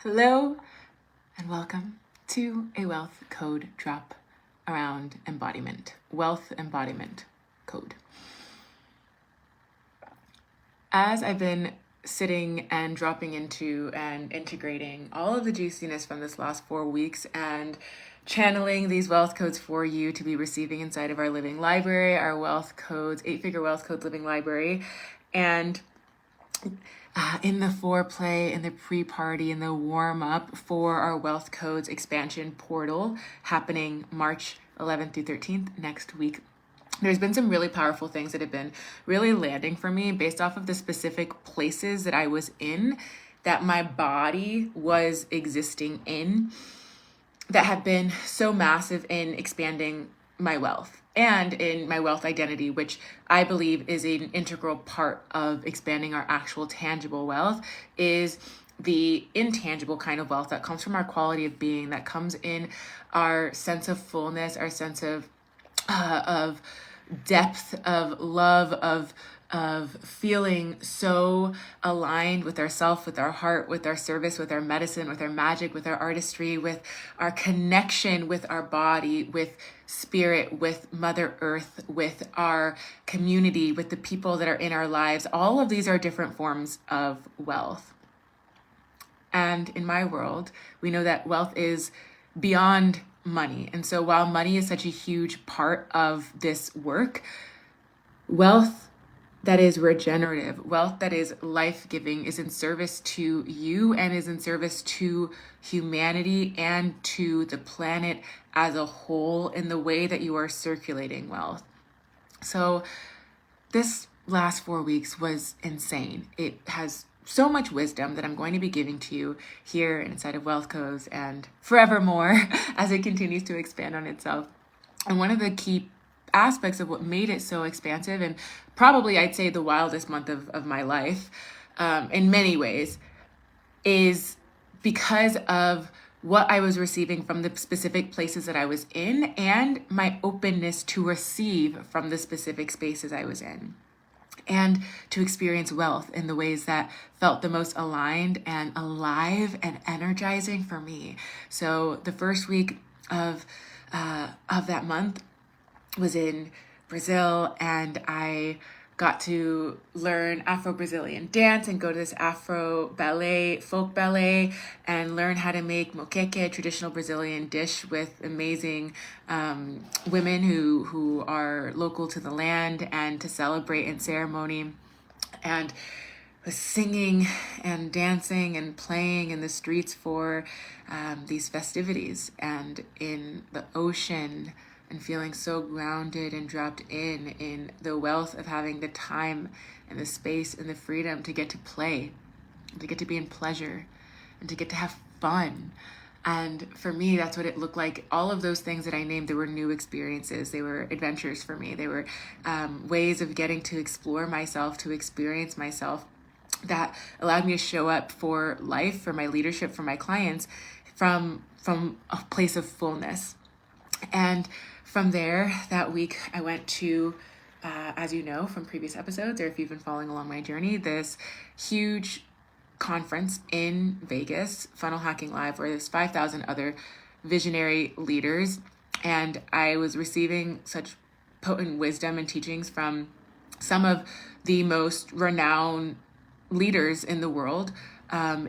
Hello and welcome to a wealth code drop around embodiment, wealth embodiment code. As I've been sitting and dropping into and integrating all of the juiciness from this last 4 weeks and channeling these wealth codes for you to be receiving inside of our living library, our wealth codes, 8-figure wealth codes living library, and in the foreplay, in the pre-party, in the warm-up for our Wealth Codes expansion portal happening March 11th through 13th next week. There's been some really powerful things that have been really landing for me based off of the specific places that I was in, that my body was existing in, that have been so massive in expanding my wealth and in my wealth identity, which I believe is an integral part of expanding our actual tangible wealth, is the intangible kind of wealth that comes from our quality of being, that comes in our sense of fullness, our sense of depth, of love, of feeling so aligned with ourself, with our heart, with our service, with our medicine, with our magic, with our artistry, with our connection with our body, with spirit, with Mother Earth, with our community, with the people that are in our lives. All of these are different forms of wealth. And in my world, we know that wealth is beyond money. And so while money is such a huge part of this work, wealth that is regenerative, wealth that is life-giving, is in service to you and is in service to humanity and to the planet as a whole in the way that you are circulating wealth. So this last 4 weeks was insane. It has so much wisdom that I'm going to be giving to you here inside of Wealth Codes and forevermore as it continues to expand on itself. And one of the key aspects of what made it so expansive, and probably I'd say the wildest month of my life in many ways, is because of what I was receiving from the specific places that I was in and my openness to receive from the specific spaces I was in, and to experience wealth in the ways that felt the most aligned and alive and energizing for me. So the first week of that month was in Brazil, and I got to learn Afro-Brazilian dance and go to this Afro ballet, folk ballet, and learn how to make moqueque, a traditional Brazilian dish with amazing women who are local to the land and to celebrate in ceremony. And was singing and dancing and playing in the streets for these festivities, and in the ocean, and feeling so grounded and dropped in the wealth of having the time and the space and the freedom to get to play, to get to be in pleasure, and to get to have fun. And for me, that's what it looked like. All of those things that I named, they were new experiences. They were adventures for me. They were ways of getting to explore myself, to experience myself, that allowed me to show up for life, for my leadership, for my clients, from a place of fullness. And from there, that week, I went to, as you know from previous episodes, or if you've been following along my journey, this huge conference in Vegas, Funnel Hacking Live, where there's 5,000 other visionary leaders. And I was receiving such potent wisdom and teachings from some of the most renowned leaders in the world,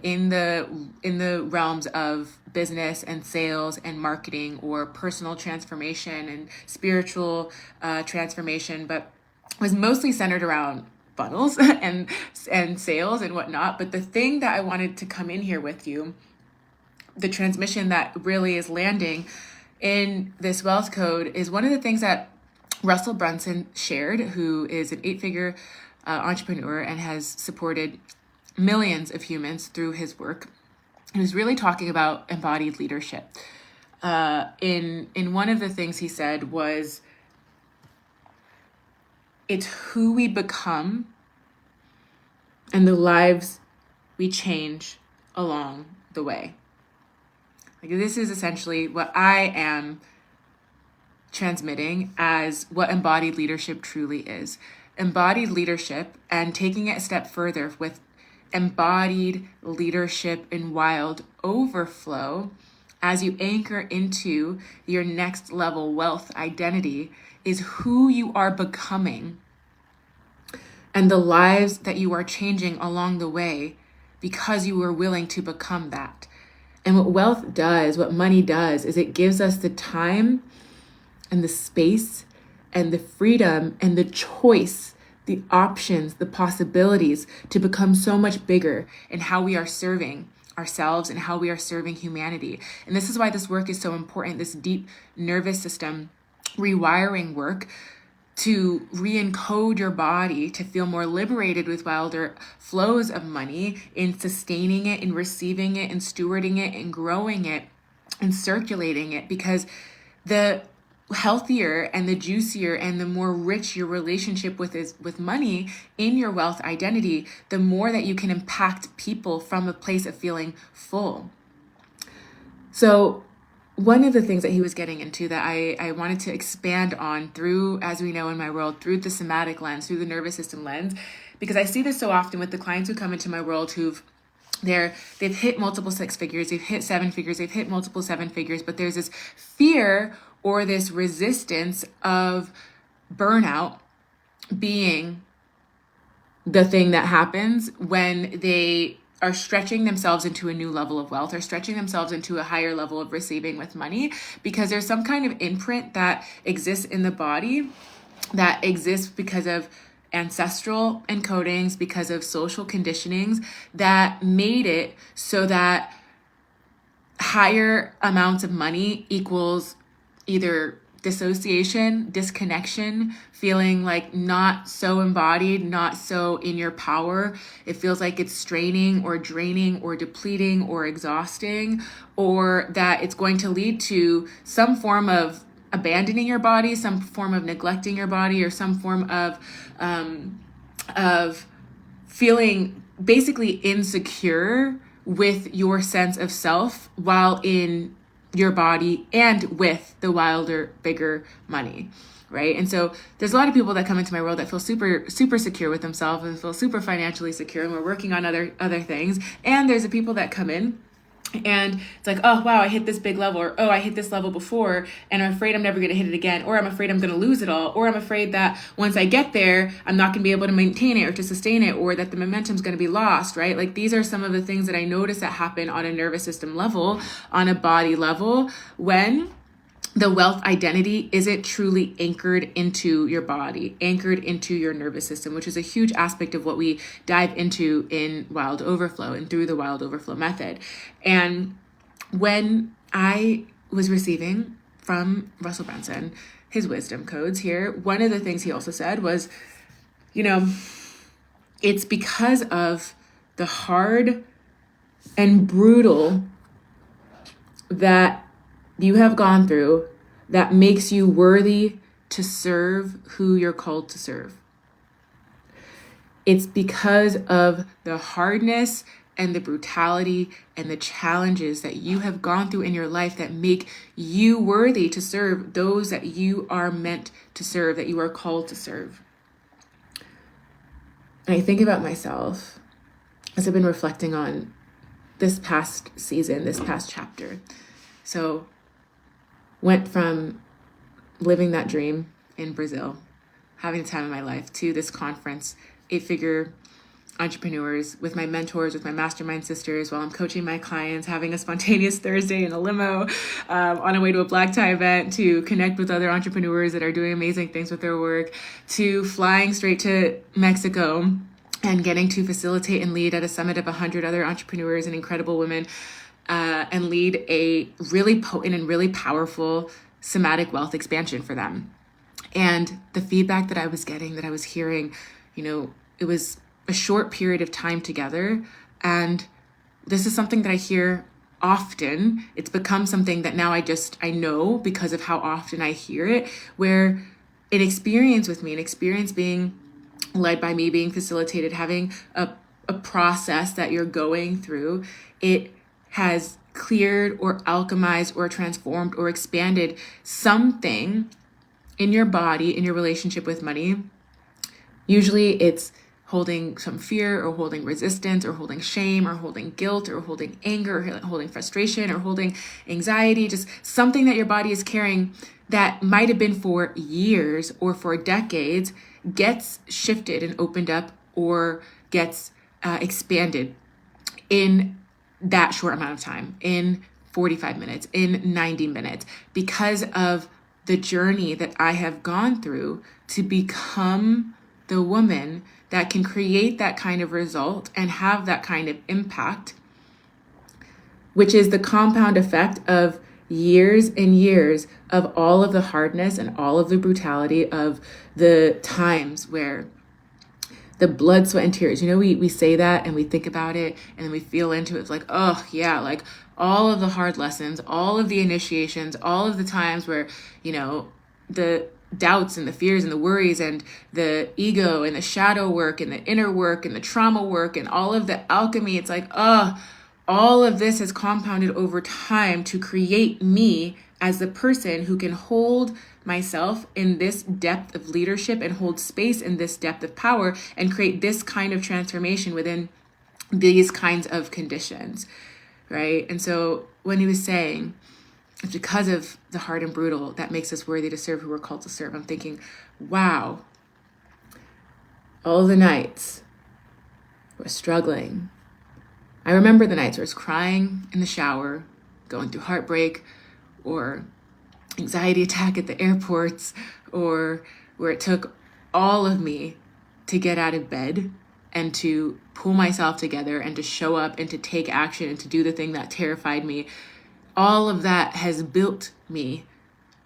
in the realms of business and sales and marketing, or personal transformation and spiritual transformation, but was mostly centered around funnels and sales and whatnot. But the thing that I wanted to come in here with you, the transmission that really is landing in this wealth code, is one of the things that Russell Brunson shared, who is an 8-figure entrepreneur and has supported millions of humans through his work. He was really talking about embodied leadership. In one of the things he said was, it's who we become and the lives we change along the way. Like, this is essentially what I am transmitting as what embodied leadership truly is. Embodied leadership, and taking it a step further with embodied leadership in wild overflow, as you anchor into your next level wealth identity, is who you are becoming and the lives that you are changing along the way because you were willing to become that. And what wealth does, what money does, is it gives us the time and the space and the freedom and the choice, the options, the possibilities to become so much bigger in how we are serving ourselves and how we are serving humanity. And this is why this work is so important, this deep nervous system rewiring work, to re-encode your body to feel more liberated with wilder flows of money, in sustaining it, in receiving it, in stewarding it, and growing it, and circulating it. Because the healthier and the juicier and the more rich your relationship with money in your wealth identity, the more that you can impact people from a place of feeling full. So one of the things that he was getting into that I wanted to expand on through, as we know in my world, through the somatic lens, through the nervous system lens, because I see this so often with the clients who come into my world they've hit multiple 6 figures, they've hit 7 figures, they've hit multiple 7 figures, but there's this fear or this resistance of burnout being the thing that happens when they are stretching themselves into a new level of wealth or stretching themselves into a higher level of receiving with money, because there's some kind of imprint that exists in the body that exists because of ancestral encodings, because of social conditionings that made it so that higher amounts of money equals either dissociation, disconnection, feeling like not so embodied, not so in your power. It feels like it's straining or draining or depleting or exhausting, or that it's going to lead to some form of abandoning your body, some form of neglecting your body, or some form of feeling basically insecure with your sense of self while in your body and with the wilder, bigger money, right? And so there's a lot of people that come into my world that feel super, super secure with themselves and feel super financially secure, and we're working on other things. And there's the people that come in and it's like, oh, wow, I hit this big level, or, oh, I hit this level before, and I'm afraid I'm never going to hit it again, or I'm afraid I'm going to lose it all, or I'm afraid that once I get there, I'm not going to be able to maintain it or to sustain it, or that the momentum's going to be lost, right? Like, these are some of the things that I notice that happen on a nervous system level, on a body level, when the wealth identity isn't truly anchored into your body, anchored into your nervous system, which is a huge aspect of what we dive into in Wild Overflow and through the Wild Overflow method. And when I was receiving from Russell Brunson his wisdom codes here, one of the things he also said was, it's because of the hard and brutal that you have gone through that makes you worthy to serve who you're called to serve. It's because of the hardness and the brutality and the challenges that you have gone through in your life that make you worthy to serve those that you are meant to serve, that you are called to serve. And I think about myself as I've been reflecting on this past season, this past chapter. So went from living that dream in Brazil, having the time of my life, to this conference, 8-figure entrepreneurs, with my mentors, with my mastermind sisters, while I'm coaching my clients, having a spontaneous Thursday in a limo, on a way to a black tie event to connect with other entrepreneurs that are doing amazing things with their work, to flying straight to Mexico and getting to facilitate and lead at a summit of 100 other entrepreneurs and incredible women, and lead a really potent and really powerful somatic wealth expansion for them. And the feedback that I was getting, that I was hearing, it was a short period of time together. And this is something that I hear often. It's become something that now I know because of how often I hear it, where an experience with me, an experience being led by me, being facilitated, having a process that you're going through, it has cleared or alchemized or transformed or expanded something in your body, in your relationship with money. Usually it's holding some fear or holding resistance or holding shame or holding guilt or holding anger or holding frustration or holding anxiety, just something that your body is carrying that might have been for years or for decades, gets shifted and opened up or gets expanded in that short amount of time, in 45 minutes, in 90 minutes, because of the journey that I have gone through to become the woman that can create that kind of result and have that kind of impact, which is the compound effect of years and years of all of the hardness and all of the brutality of the times where the blood, sweat, and tears, we say that and we think about it and then we feel into it. It's like, oh yeah, like all of the hard lessons, all of the initiations, all of the times where, the doubts and the fears and the worries and the ego and the shadow work and the inner work and the trauma work and all of the alchemy. It's like, all of this has compounded over time to create me as the person who can hold myself in this depth of leadership and hold space in this depth of power and create this kind of transformation within these kinds of conditions, right? And so when he was saying, it's because of the hard and brutal that makes us worthy to serve who we're called to serve, I'm thinking, wow, all the nights we're struggling. I remember the nights where I was crying in the shower, going through heartbreak or anxiety attack at the airports, or where it took all of me to get out of bed and to pull myself together and to show up and to take action and to do the thing that terrified me. All of that has built me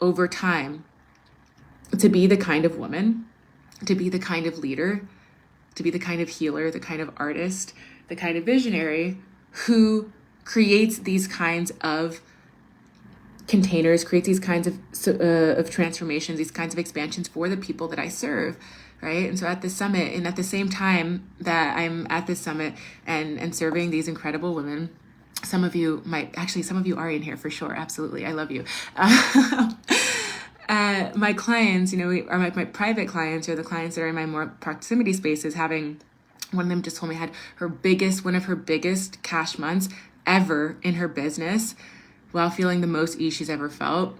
over time to be the kind of woman, to be the kind of leader, to be the kind of healer, the kind of artist, the kind of visionary who creates these kinds of containers, creates these kinds of transformations, these kinds of expansions for the people that I serve, right? And so at the summit, and at the same time that I'm at this summit and serving these incredible women, some of you are in here for sure. Absolutely. I love you. My clients, my private clients, or the clients that are in my more proximity spaces, one of them just told me had one of her biggest cash months ever in her business, while feeling the most ease she's ever felt.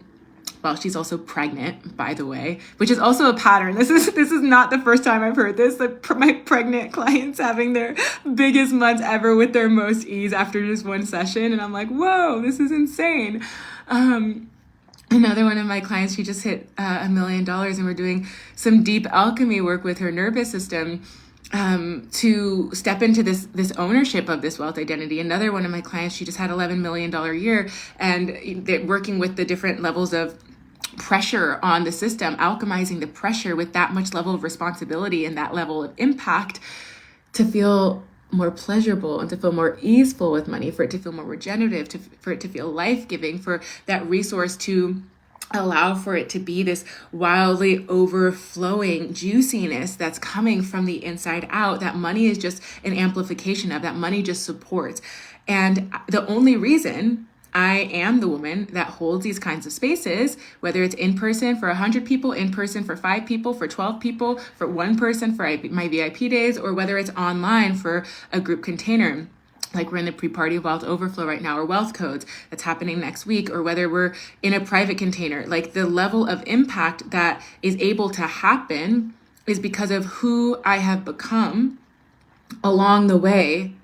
Well, she's also pregnant, by the way, which is also a pattern. This is not the first time I've heard this. My pregnant clients having their biggest months ever with their most ease after just one session. And I'm like, whoa, this is insane. Another one of my clients, she just hit $1 million, and we're doing some deep alchemy work with her nervous system to step into this ownership of this wealth identity. Another one of my clients, she just had $11 million year, and they're working with the different levels of pressure on the system, alchemizing the pressure with that much level of responsibility and that level of impact to feel more pleasurable and to feel more easeful with money, for it to feel more regenerative, for it to feel life-giving, for that resource to allow for it to be this wildly overflowing juiciness that's coming from the inside out, that money is just an amplification of, that money just supports. And the only reason I am the woman that holds these kinds of spaces, whether it's in person for 100 people, in person for 5 people, for 12 people, for 1 person for my VIP days, or whether it's online for a group container, like we're in the pre-party of Wealth Overflow right now, or Wealth Codes that's happening next week, or whether we're in a private container, like the level of impact that is able to happen is because of who I have become along the way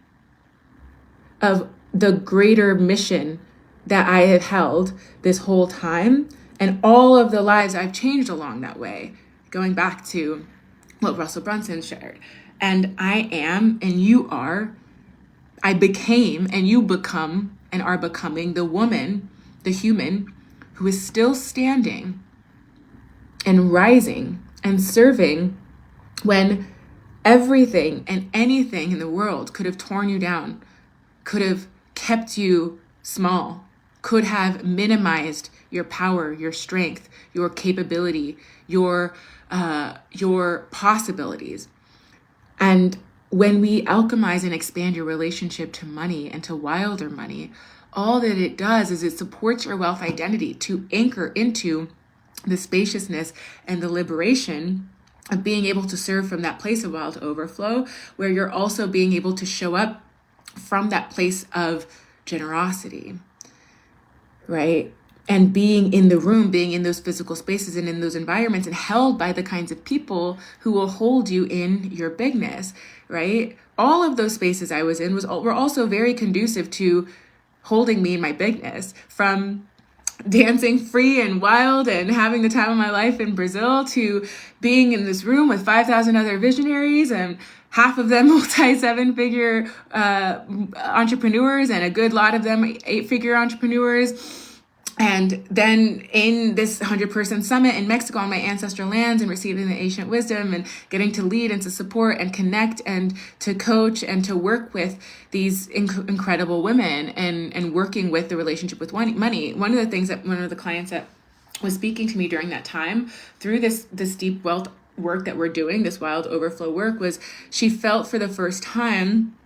of the greater mission that I have held this whole time, and all of the lives I've changed along that way, going back to what Russell Brunson shared. And I am, and you are, I became, and you become, and are becoming the woman, the human, who is still standing and rising and serving when everything and anything in the world could have torn you down, could have kept you small, could have minimized your power, your strength, your capability, your possibilities. And when we alchemize and expand your relationship to money and to wilder money, all that it does is it supports your wealth identity to anchor into the spaciousness and the liberation of being able to serve from that place of wild overflow, where you're also being able to show up from that place of generosity, right? And being in the room, being in those physical spaces and in those environments, and held by the kinds of people who will hold you in your bigness, right? All of those spaces I was in were also very conducive to holding me in my bigness, from dancing free and wild and having the time of my life in Brazil, to being in this room with 5,000 other visionaries, and half of them multi-7-figure entrepreneurs, and a good lot of them 8-figure entrepreneurs. And then in this 100-person summit in Mexico on my ancestral lands, and receiving the ancient wisdom, and getting to lead and to support and connect and to coach and to work with these incredible women, and working with the relationship with money. One of the things that one of the clients that was speaking to me during that time through this deep wealth work that we're doing, this wild overflow work, was she felt for the first time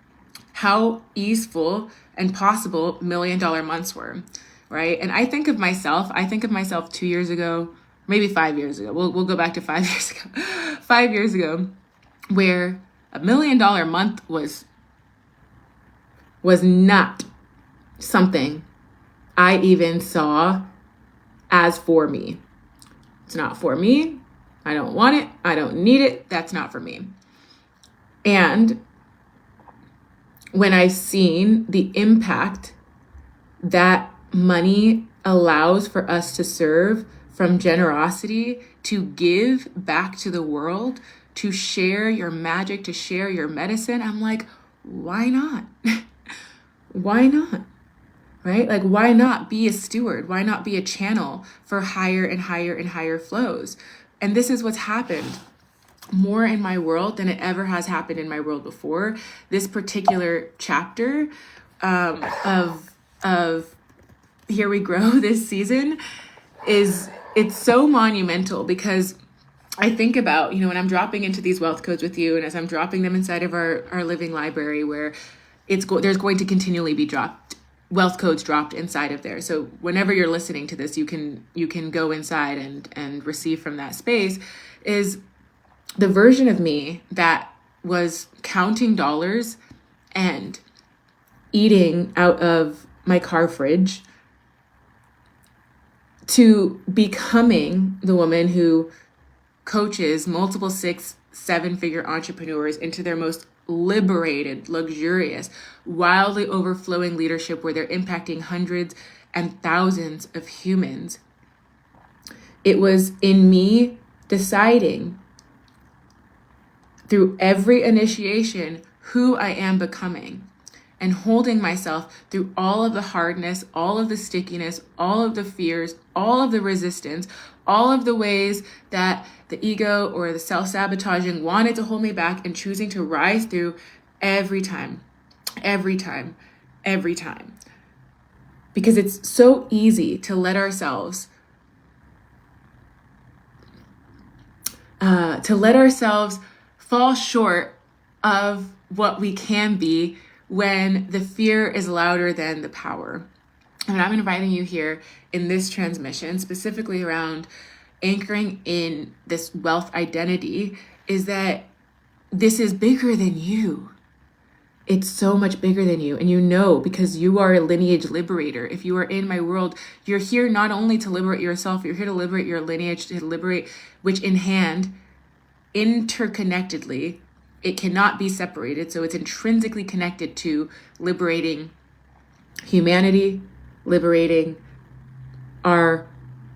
how easeful and possible $1 million months were. Right. And I think of myself 2 years ago, maybe 5 years ago. We'll go back to 5 years ago. 5 years ago, where $1 million month was not something I even saw as for me. It's not for me. I don't want it. I don't need it. That's not for me. And when I've seen the impact that money allows for us to serve, from generosity, to give back to the world, to share your magic, to share your medicine, I'm like, why not? Why not? Right? Like, why not be a steward? Why not be a channel for higher and higher and higher flows? And this is what's happened more in my world than it ever has happened in my world before. This particular chapter of Here We Grow this season it's so monumental, because I think about, when I'm dropping into these wealth codes with you, and as I'm dropping them inside of our living library, where there's going to continually be wealth codes dropped inside of there. So whenever you're listening to this, you can go inside and receive from that space. Is the version of me that was counting dollars and eating out of my car fridge, to becoming the woman who coaches multiple 6-7-figure entrepreneurs into their most liberated, luxurious, wildly overflowing leadership, where they're impacting hundreds and thousands of humans. It was in me deciding through every initiation who I am becoming, and holding myself through all of the hardness, all of the stickiness, all of the fears, all of the resistance, all of the ways that the ego or the self-sabotaging wanted to hold me back, and choosing to rise through every time. Because it's so easy to let ourselves fall short of what we can be, when the fear is louder than the power. And I'm inviting you here in this transmission, specifically around anchoring in this wealth identity, is that this is bigger than you. It's so much bigger than you. And because you are a lineage liberator. If you are in my world, you're here not only to liberate yourself, you're here to liberate your lineage, to liberate, which in hand, interconnectedly, it cannot be separated. So it's intrinsically connected to liberating humanity, liberating our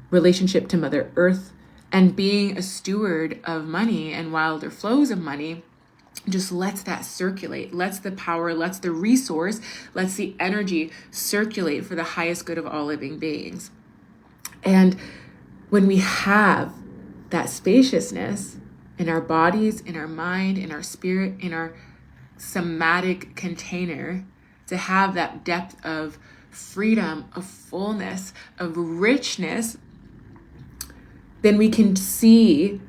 relationship to Mother Earth, and being a steward of money and wilder flows of money. Just lets that circulate, lets the power, lets the resource, lets the energy circulate for the highest good of all living beings. And when we have that spaciousness in our bodies, in our mind, in our spirit, in our somatic container, to have that depth of freedom, of fullness, of richness, then we can see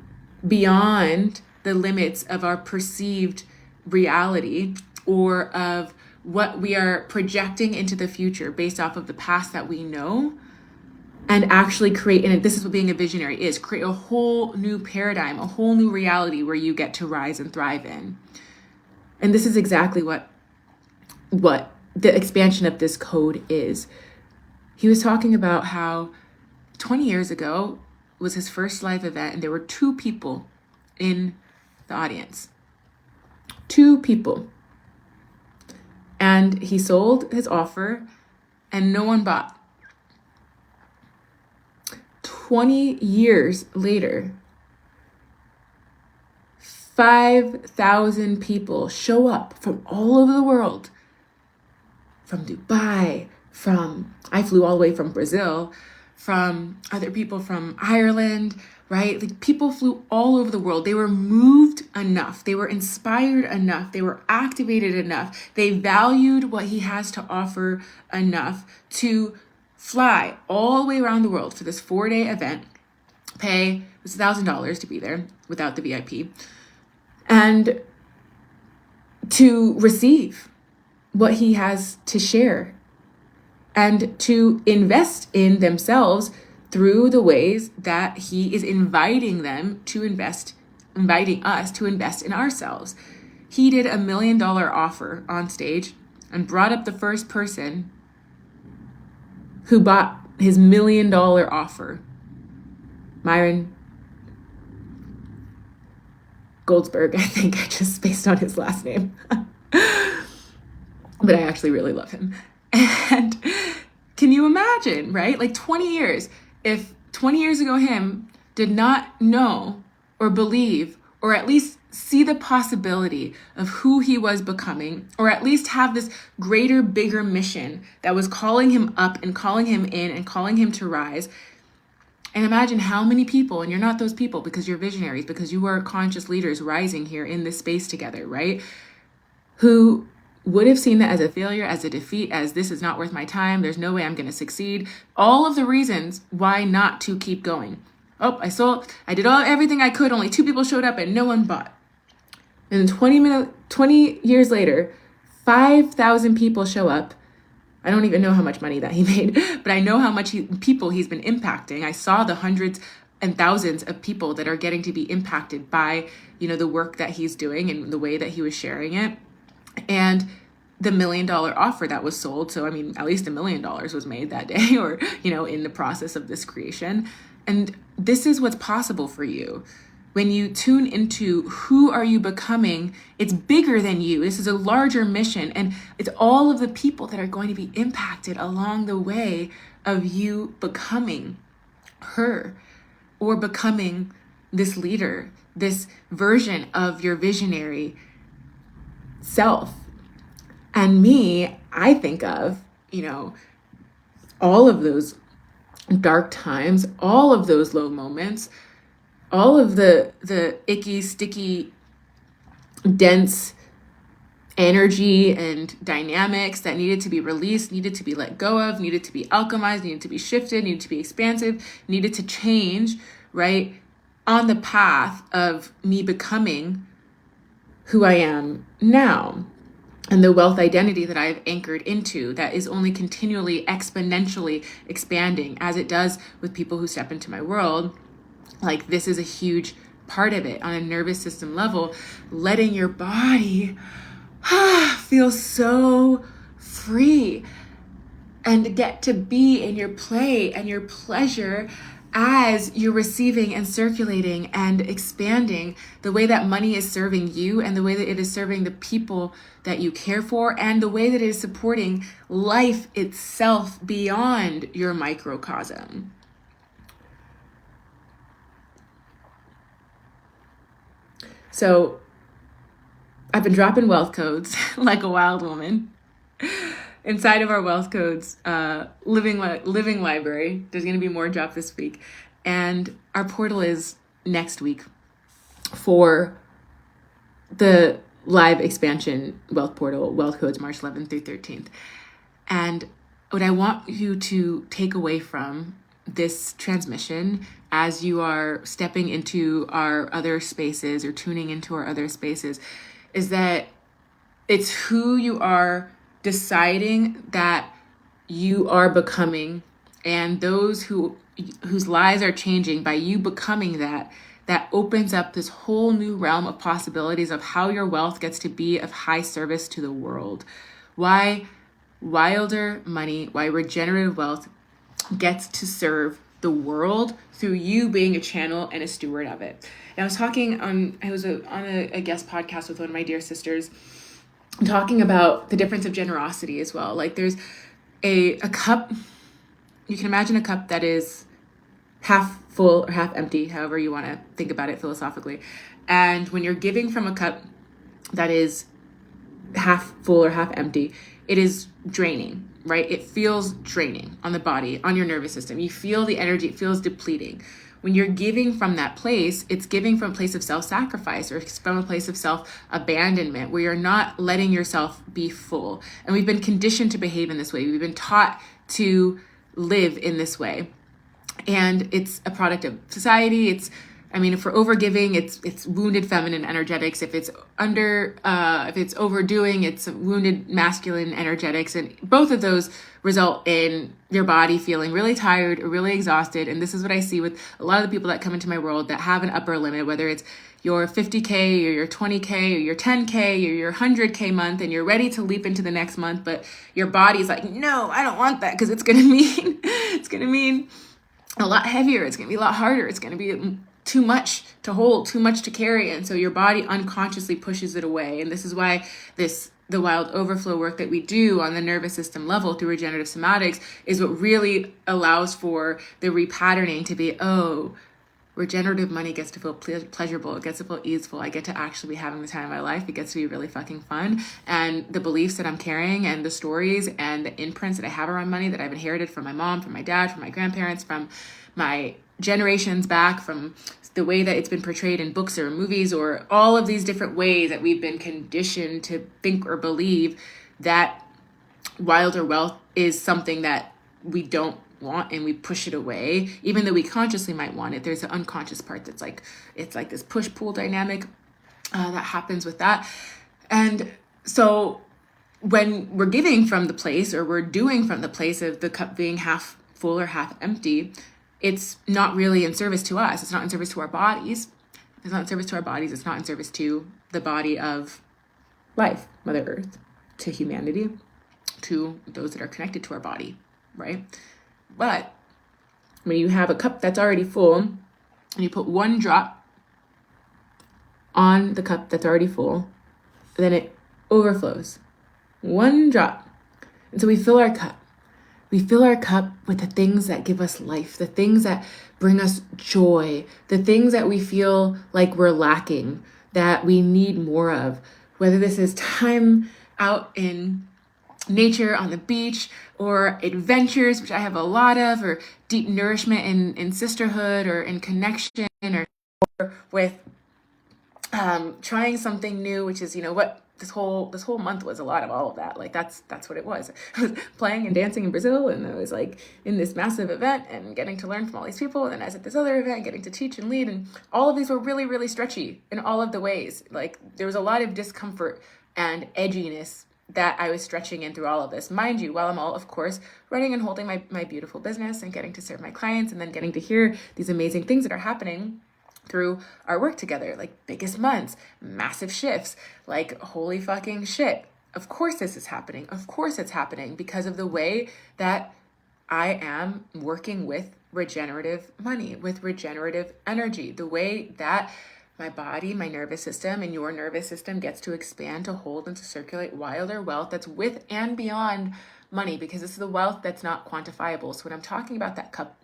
beyond the limits of our perceived reality, or of what we are projecting into the future based off of the past that we know, and actually create, and this is what being a visionary is, create a whole new paradigm, a whole new reality where you get to rise and thrive in. And this is exactly what the expansion of this code is. He was talking about how 20 years ago was his first live event, and there were 2 people in the audience. 2 people. And he sold his offer and no one bought. 20 years later, 5,000 people show up from all over the world, from Dubai, I flew all the way from Brazil, from other people from Ireland, right? Like, people flew all over the world. They were moved enough. They were inspired enough. They were activated enough. They valued what he has to offer enough to fly all the way around the world for this 4-day event, pay $1,000 to be there without the VIP, and to receive what he has to share and to invest in themselves through the ways that he is inviting them to invest, inviting us to invest in ourselves. He did $1 million offer on stage and brought up the first person who bought his $1 million offer, Myron Goldsberg, I think, just based on his last name. But I actually really love him. And can you imagine, right? Like 20 years, if 20 years ago him did not know or believe or at least see the possibility of who he was becoming, or at least have this greater, bigger mission that was calling him up and calling him in and calling him to rise. And imagine how many people, and you're not those people because you're visionaries, because you are conscious leaders rising here in this space together, right? Who would have seen that as a failure, as a defeat, as this is not worth my time, there's no way I'm going to succeed. All of the reasons why not to keep going. Oh, I did everything I could, only 2 people showed up and no one bought. And 20 years later, 5,000 people show up. I don't even know how much money that he made, but I know how much people he's been impacting. I saw the hundreds and thousands of people that are getting to be impacted by, the work that he's doing and the way that he was sharing it. And the $1 million offer that was sold. So, at least $1 million was made that day, or, in the process of this creation. And this is what's possible for you. When you tune into who are you becoming, it's bigger than you. This is a larger mission. And it's all of the people that are going to be impacted along the way of you becoming her, or becoming this leader, this version of your visionary self. And me, I think of, all of those dark times, all of those low moments, all of the icky, sticky, dense energy and dynamics that needed to be released, needed to be let go of, needed to be alchemized, needed to be shifted, needed to be expansive, needed to change, right? On the path of me becoming who I am now. And the wealth identity that I've anchored into that is only continually exponentially expanding as it does with people who step into my world. Like, this is a huge part of it on a nervous system level, letting your body feel so free and get to be in your play and your pleasure as you're receiving and circulating and expanding the way that money is serving you, and the way that it is serving the people that you care for, and the way that it is supporting life itself beyond your microcosm. So I've been dropping wealth codes like a wild woman. Inside of our wealth codes, living library, there's going to be more drop this week. And our portal is next week for the live expansion wealth portal, wealth codes, March 11th through 13th. And what I want you to take away from this transmission as you are stepping into our other spaces or tuning into our other spaces is that it's who you are deciding that you are becoming and those whose lives are changing by you becoming that, that opens up this whole new realm of possibilities of how your wealth gets to be of high service to the world. Why wilder money, why regenerative wealth gets to serve the world through you being a channel and a steward of it. And I was talking on a guest podcast with one of my dear sisters, talking about the difference of generosity as well. Like there's a cup, you can imagine a cup that is half full or half empty, however you want to think about it philosophically. And when you're giving from a cup that is half full or half empty, it is draining, right? It feels draining on the body, on your nervous system. You feel the energy, it feels depleting. When you're giving from that place, it's giving from a place of self-sacrifice or from a place of self-abandonment where you're not letting yourself be full. And we've been conditioned to behave in this way. We've been taught to live in this way. And it's a product of society. If we're overgiving, it's wounded feminine energetics. If it's overdoing, it's wounded masculine energetics. And both of those result in your body feeling really tired or really exhausted. And this is what I see with a lot of the people that come into my world that have an upper limit, whether it's your 50K or your 20K or your 10K or your 100K month, and you're ready to leap into the next month, but your body's like, no, I don't want that, because it's going to mean a lot heavier. It's going to be a lot harder. It's going to be too much to hold, too much to carry. And so your body unconsciously pushes it away. And this is why the wild overflow work that we do on the nervous system level through regenerative somatics is what really allows for the repatterning to be, regenerative money gets to feel pleasurable. It gets to feel easeful. I get to actually be having the time of my life. It gets to be really fucking fun. And the beliefs that I'm carrying and the stories and the imprints that I have around money that I've inherited from my mom, from my dad, from my grandparents, from my generations back, from the way that it's been portrayed in books or movies, or all of these different ways that we've been conditioned to think or believe that wilder wealth is something that we don't want, and we push it away, even though we consciously might want it. There's an unconscious part that's like, it's like this push-pull dynamic that happens with that. And so when we're giving from the place, or we're doing from the place of the cup being half full or half empty, it's not really in service to us. It's not in service to our bodies. It's not in service to our bodies. It's not in service to the body of life, Mother Earth, to humanity, to those that are connected to our body, right? But when you have a cup that's already full and you put one drop on the cup that's already full, then it overflows. One drop. And so we fill our cup. We fill our cup with the things that give us life, the things that bring us joy, the things that we feel like we're lacking, that we need more of, whether this is time out in nature on the beach, or adventures, which I have a lot of, or deep nourishment in sisterhood or in connection, or with trying something new, which is, what this whole month was a lot of all of that. Like that's what it was. I was playing and dancing in Brazil, and I was like in this massive event and getting to learn from all these people, and then I was at this other event getting to teach and lead, and all of these were really, really stretchy in all of the ways. Like there was a lot of discomfort and edginess that I was stretching in through all of this. Mind you, while I'm all, of course, running and holding my beautiful business and getting to serve my clients, and then getting to hear these amazing things that are happening through our work together, like biggest months, massive shifts, like holy fucking shit. Of course this is happening. Of course it's happening because of the way that I am working with regenerative money, with regenerative energy, the way that my body, my nervous system, and your nervous system gets to expand, to hold, and to circulate wilder wealth that's with and beyond money, because this is the wealth that's not quantifiable. So when I'm talking about that cup,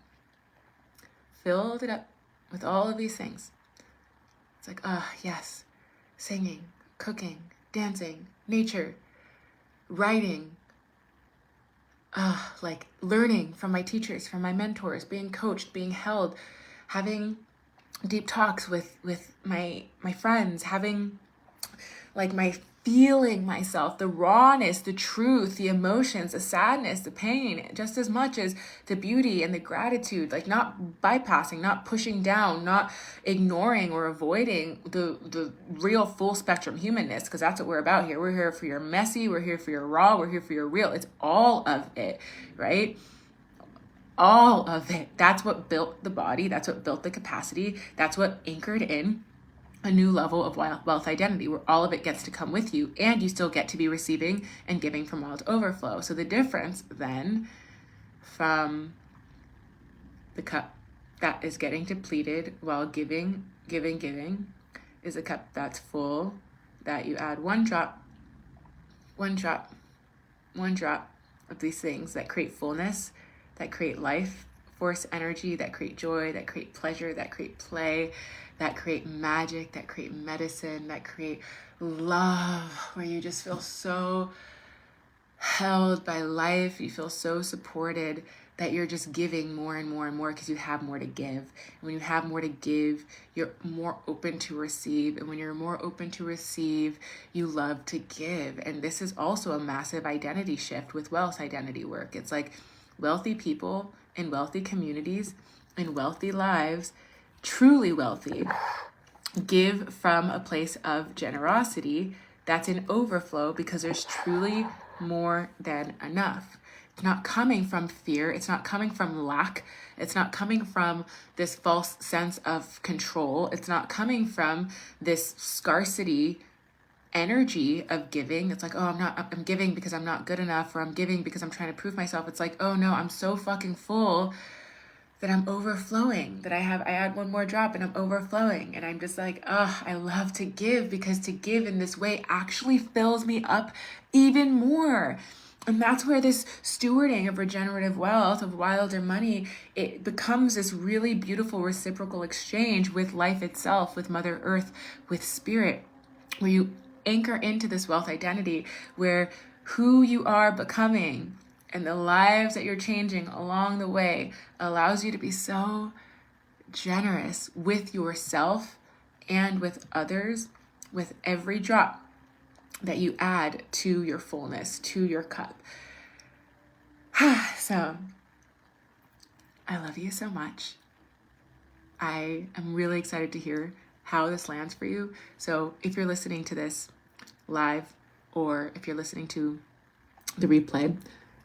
filled it up with all of these things, it's like, yes, singing, cooking, dancing, nature, writing, like learning from my teachers, from my mentors, being coached, being held, having deep talks with my friends, having like my feeling myself, the rawness, the truth, the emotions, the sadness, the pain, just as much as the beauty and the gratitude, like not bypassing, not pushing down, not ignoring or avoiding the real full spectrum humanness, because that's what we're about here. We're here for your messy, we're here for your raw, we're here for your real. It's all of it, right? all of it. That's what built the body. That's what built the capacity. That's what anchored in a new level of wealth identity, where all of it gets to come with you and you still get to be receiving and giving from wild overflow. So the difference then from the cup that is getting depleted while giving is a cup that's full, that you add one drop of these things that create fullness, that create life force energy, that create joy, that create pleasure, that create play, that create magic, that create medicine, that create love, where you just feel so held by life. You feel so supported that you're just giving more and more and more because you have more to give. And when you have more to give, you're more open to receive. And when you're more open to receive, you love to give. And this is also a massive identity shift with wealth identity work. It's like wealthy people in wealthy communities, in wealthy lives, truly wealthy, give from a place of generosity that's in overflow because there's truly more than enough. It's not coming from fear. It's not coming from lack. It's not coming from this false sense of control. It's not coming from this scarcity energy of giving. It's like, oh, I'm giving because I'm not good enough, or I'm giving because I'm trying to prove myself. It's like, oh no, I'm so fucking full that I'm overflowing, that I add one more drop and I'm overflowing. And I'm just like, oh, I love to give, because to give in this way actually fills me up even more. And that's where this stewarding of regenerative wealth, of wilder money, it becomes this really beautiful reciprocal exchange with life itself, with Mother Earth, with spirit, where you anchor into this wealth identity, where who you are becoming and the lives that you're changing along the way allows you to be so generous with yourself and with others, with every drop that you add to your fullness, to your cup. So I love you so much. I am really excited to hear how this lands for you. So if you're listening to this live, or if you're listening to the replay,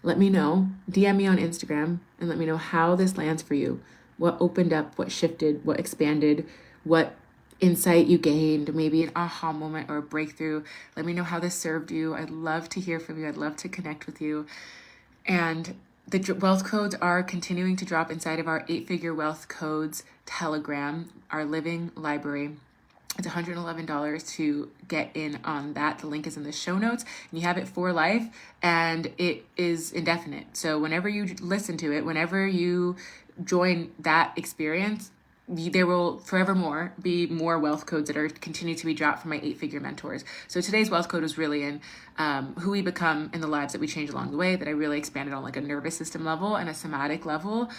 let me know. DM me on Instagram and let me know how this lands for you. What opened up, what shifted, what expanded, what insight you gained, maybe an aha moment or a breakthrough. Let me know how this served you. I'd love to hear from you. I'd love to connect with you. And the wealth codes are continuing to drop inside of our 8-figure wealth codes Telegram, our living library. It's $111 to get in on that. The link is in the show notes. And you have it for life, and it is indefinite. So whenever you listen to it, whenever you join that experience, there will forevermore be more wealth codes that are continue to be dropped from my 8-figure mentors. So today's wealth code was really in who we become in the lives that we change along the way, that I really expanded on like a nervous system level and a somatic level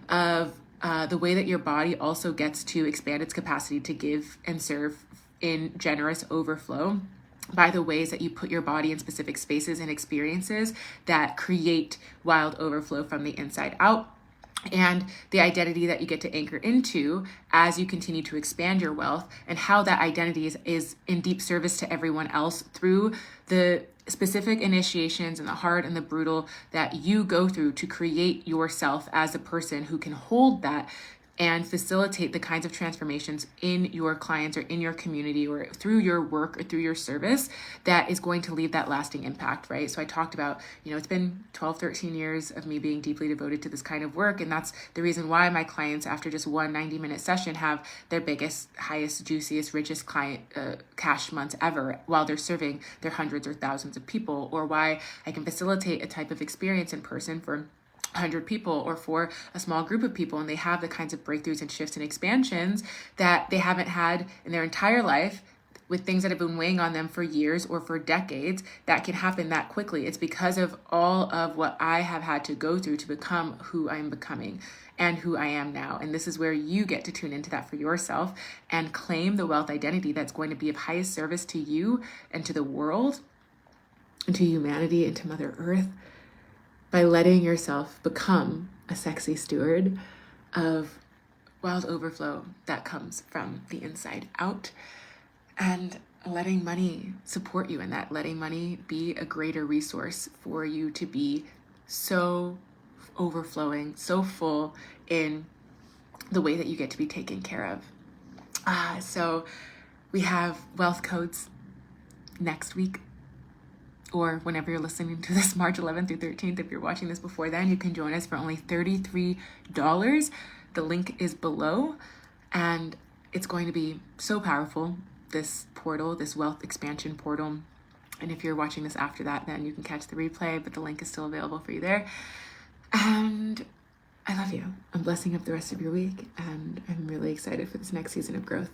of the way that your body also gets to expand its capacity to give and serve in generous overflow by the ways that you put your body in specific spaces and experiences that create wild overflow from the inside out. And the identity that you get to anchor into as you continue to expand your wealth, and how that identity is in deep service to everyone else through the specific initiations and the hard and the brutal that you go through to create yourself as a person who can hold that and facilitate the kinds of transformations in your clients or in your community or through your work or through your service that is going to leave that lasting impact, right? So I talked about, it's been 12, 13 years of me being deeply devoted to this kind of work. And that's the reason why my clients, after just one 90-minute session, have their biggest, highest, juiciest, richest client cash months ever while they're serving their hundreds or thousands of people, or why I can facilitate a type of experience in person for 100 people or for a small group of people, and they have the kinds of breakthroughs and shifts and expansions that they haven't had in their entire life, with things that have been weighing on them for years or for decades, that can happen that quickly. It's because of all of what I have had to go through to become who I'm becoming and who I am now. And this is where you get to tune into that for yourself and claim the wealth identity that's going to be of highest service to you and to the world and to humanity and to Mother Earth, by letting yourself become a sexy steward of wild overflow that comes from the inside out, and letting money support you in that, letting money be a greater resource for you to be so overflowing, so full in the way that you get to be taken care of. So we have wealth codes next week, or whenever you're listening to this, March 11th through 13th. If you're watching this before then, you can join us for only $33. The link is below, and it's going to be so powerful, this portal, this wealth expansion portal. And if you're watching this after that, then you can catch the replay, but the link is still available for you there. And I love you. I'm blessing up the rest of your week, and I'm really excited for this next season of growth.